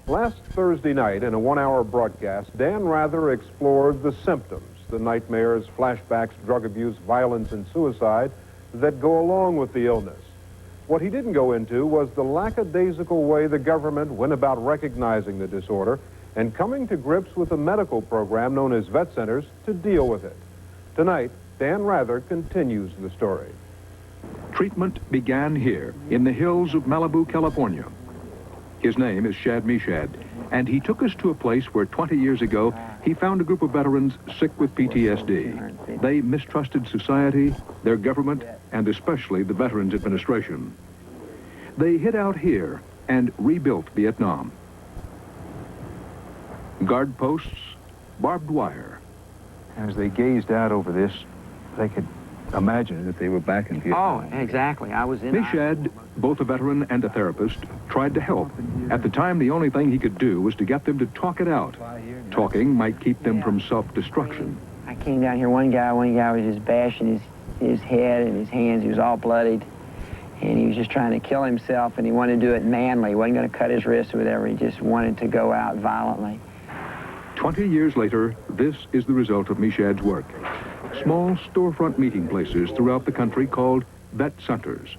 Last Thursday night, in a one-hour broadcast, Dan Rather explored the symptoms, the nightmares, flashbacks, drug abuse, violence, and suicide that go along with the illness. What he didn't go into was the lackadaisical way the government went about recognizing the disorder and coming to grips with a medical program known as vet centers to deal with it. Tonight, Dan Rather continues the story. Treatment began here in the hills of Malibu, California. His name is Shad Meshad, and he took us to a place where 20 years ago he found a group of veterans sick with PTSD. They mistrusted society, their government, and especially the Veterans Administration. They hid out here and rebuilt Vietnam. Guard posts, barbed wire. As they gazed out over this, they could imagine that they were back in Vietnam. Oh, exactly. I was in... Meshad, both a veteran and a therapist, tried to help. At the time, the only thing he could do was to get them to talk it out. Talking might keep them from self-destruction. I came down here, one guy was just bashing his head and his hands. He was all bloodied. And he was just trying to kill himself, and he wanted to do it manly. He wasn't going to cut his wrist or whatever. He just wanted to go out violently. 20 years later, this is the result of Meshad's work. Small storefront meeting places throughout the country called vet centers.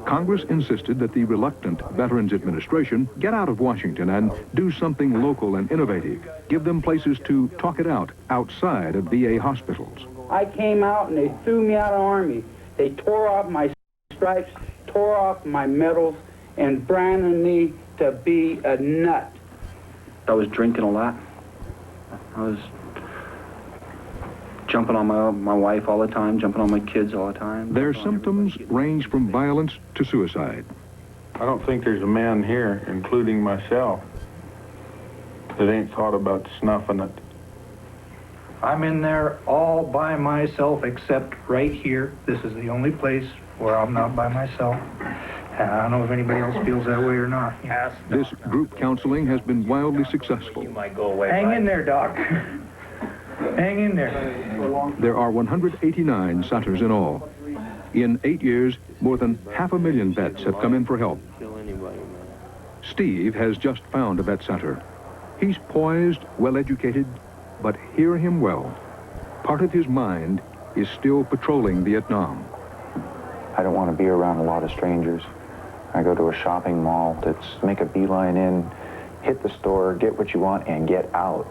Congress insisted that the reluctant Veterans Administration get out of Washington and do something local and innovative. Give them places to talk it out outside of VA hospitals. I came out and they threw me out of the Army. They tore off my stripes, tore off my medals, and branded me to be a nut. I was drinking a lot. I was jumping on my wife all the time, jumping on my kids all the time. Their symptoms range from violence to suicide. I don't think there's a man here, including myself, that ain't thought about snuffing it. I'm in there all by myself except right here. This is the only place where I'm not by myself. And I don't know if anybody else feels that way or not. This group counseling has been wildly successful. Hang in there, Doc. Hang in there. There are 189 centers in all. In 8 years, more than 500,000 vets have come in for help. Steve has just found a vet center. He's poised, well-educated, but hear him well. Part of his mind is still patrolling Vietnam. I don't want to be around a lot of strangers. I go to a shopping mall that's make a beeline in, hit the store, get what you want, and get out.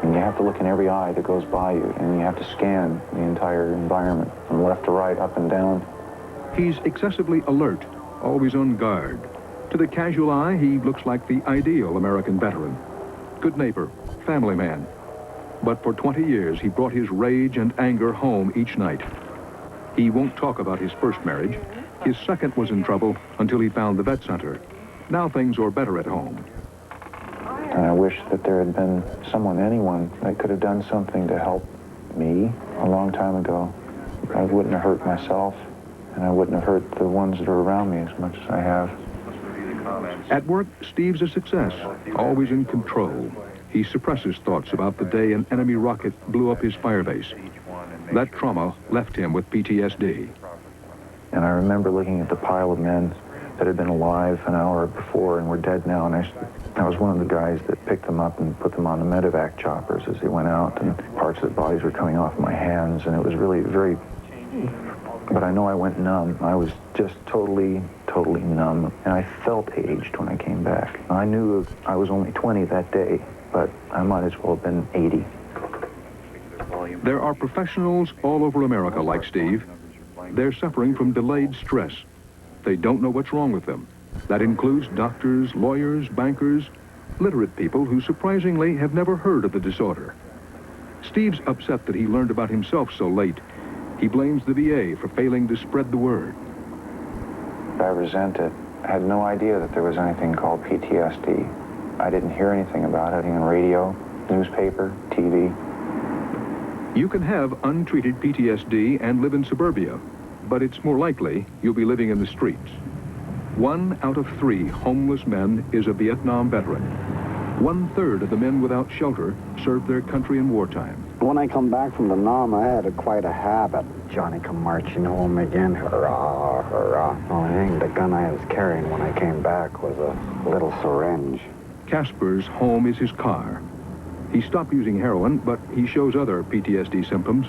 And you have to look in every eye that goes by you, and you have to scan the entire environment from left to right, up and down. He's excessively alert, always on guard. To the casual eye, he looks like the ideal American veteran. Good neighbor, family man. But for 20 years, he brought his rage and anger home each night. He won't talk about his first marriage. His second was in trouble until he found the vet center. Now things are better at home. And I wish that there had been someone, anyone, that could have done something to help me a long time ago. I wouldn't have hurt myself, and I wouldn't have hurt the ones that are around me as much as I have. At work, Steve's a success, always in control. He suppresses thoughts about the day an enemy rocket blew up his firebase. That trauma left him with PTSD. And I remember looking at the pile of men that had been alive an hour before and were dead now, and I was one of the guys that picked them up and put them on the medevac choppers as they went out, and parts of the bodies were coming off my hands, and it was really very... But I know I went numb. I was just totally numb, and I felt aged when I came back. I knew I was only 20 that day, but I might as well have been 80. There are professionals all over America like Steve. They're suffering from delayed stress. They don't know what's wrong with them. That includes doctors, lawyers, bankers, literate people who surprisingly have never heard of the disorder. Steve's upset that he learned about himself so late. He blames the VA for failing to spread the word. I resent it. I had no idea that there was anything called PTSD. I didn't hear anything about it on radio, newspaper, TV. You can have untreated PTSD and live in suburbia, but it's more likely you'll be living in the streets. 1 out of 3 homeless men is a Vietnam veteran. 1/3 of the men without shelter served their country in wartime. When I come back from the Nam, I had quite a habit. Johnny come marching home again, hurrah, hurrah. Only thing, the gun I was carrying when I came back was a little syringe. Casper's home is his car. He stopped using heroin, but he shows other PTSD symptoms: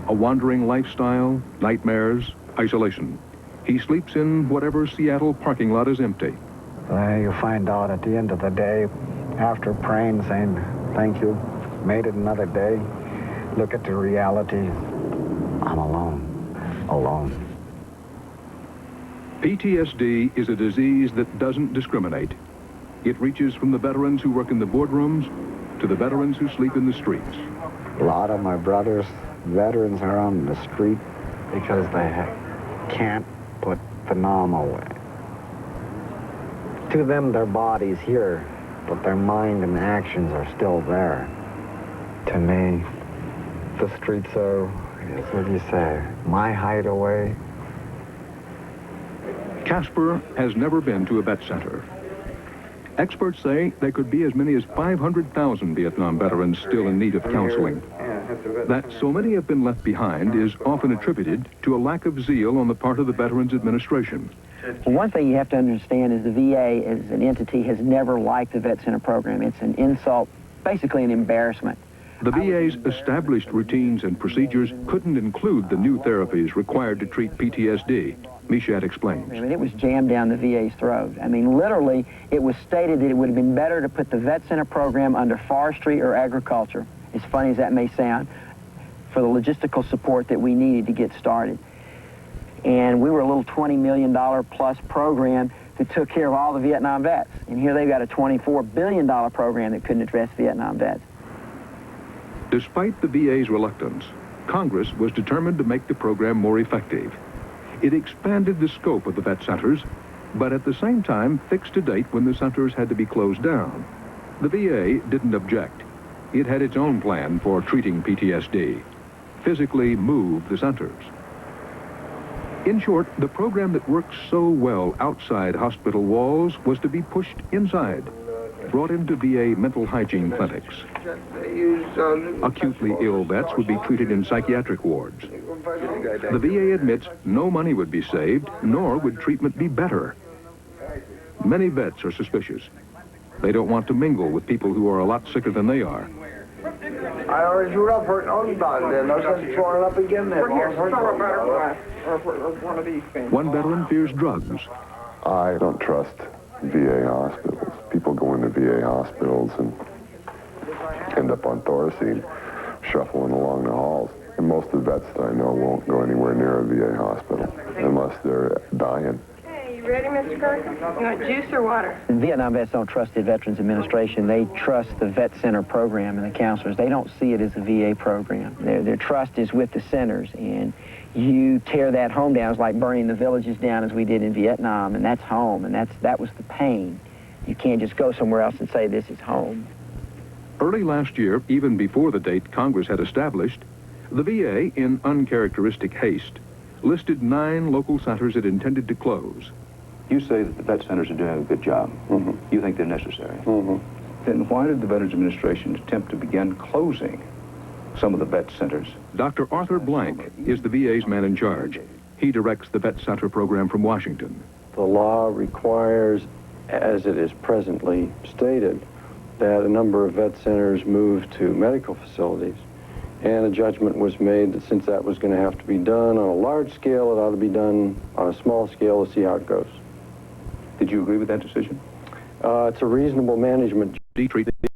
a wandering lifestyle, nightmares, isolation. He sleeps in whatever Seattle parking lot is empty. You find out at the end of the day, after praying, saying, thank you, made it another day, look at the reality, I'm alone. PTSD is a disease that doesn't discriminate. It reaches from the veterans who work in the boardrooms to the veterans who sleep in the streets. A lot of my brothers, veterans, are on the street because they can't put the Nam away. To them, their body's here, but their mind and actions are still there. To me, the streets are, what do you say, my hideaway. Casper has never been to a vet center. Experts say there could be as many as 500,000 Vietnam veterans still in need of counseling. That so many have been left behind is often attributed to a lack of zeal on the part of the Veterans Administration. Well, one thing you have to understand is the VA as an entity has never liked the Vet Center program. It's an insult, basically an embarrassment. The VA's established routines and procedures couldn't include the new therapies required to treat PTSD. Meshad explains. I mean, it was jammed down the VA's throat. I mean, literally, it was stated that it would have been better to put the Vet Center program under forestry or agriculture, as funny as that may sound, for the logistical support that we needed to get started. And we were a little $20 million plus program that took care of all the Vietnam vets. And here they've got a $24 billion program that couldn't address Vietnam vets. Despite the VA's reluctance, Congress was determined to make the program more effective. It expanded the scope of the vet centers, but at the same time fixed a date when the centers had to be closed down. The VA didn't object. It had its own plan for treating PTSD. Physically move the centers. In short, the program that works so well outside hospital walls was to be pushed inside, brought into VA mental hygiene clinics. Acutely ill vets would be treated in psychiatric wards. The VA admits no money would be saved, nor would treatment be better. Many vets are suspicious. They don't want to mingle with people who are a lot sicker than they are. I already drew up hurting on the body there. No sense of throwing it up again there. One veteran fears drugs. I don't trust VA hospitals. People go into VA hospitals and end up on Thorazine, shuffling along the halls. And most of the vets that I know won't go anywhere near a VA hospital unless they're dying. Hey, you ready, Mr. Carter? You want juice or water? Vietnam vets don't trust the Veterans Administration. They trust the Vet Center program and the counselors. They don't see it as a VA program. Their trust is with the centers, and you tear that home down. It's like burning the villages down as we did in Vietnam, and that's home, and that was the pain. You can't just go somewhere else and say this is home. Early last year, even before the date Congress had established, the VA, in uncharacteristic haste, listed 9 local centers it intended to close. You say that the vet centers are doing a good job. Mm-hmm. You think they're necessary. Mm-hmm. Then why did the Veterans Administration attempt to begin closing some of the vet centers? Dr. Arthur Blank is the VA's man in charge. He directs the Vet Center program from Washington. The law requires, as it is presently stated, that a number of vet centers move to medical facilities. And a judgment was made that since that was going to have to be done on a large scale, it ought to be done on a small scale to see how it goes. Did you agree with that decision? It's a reasonable management.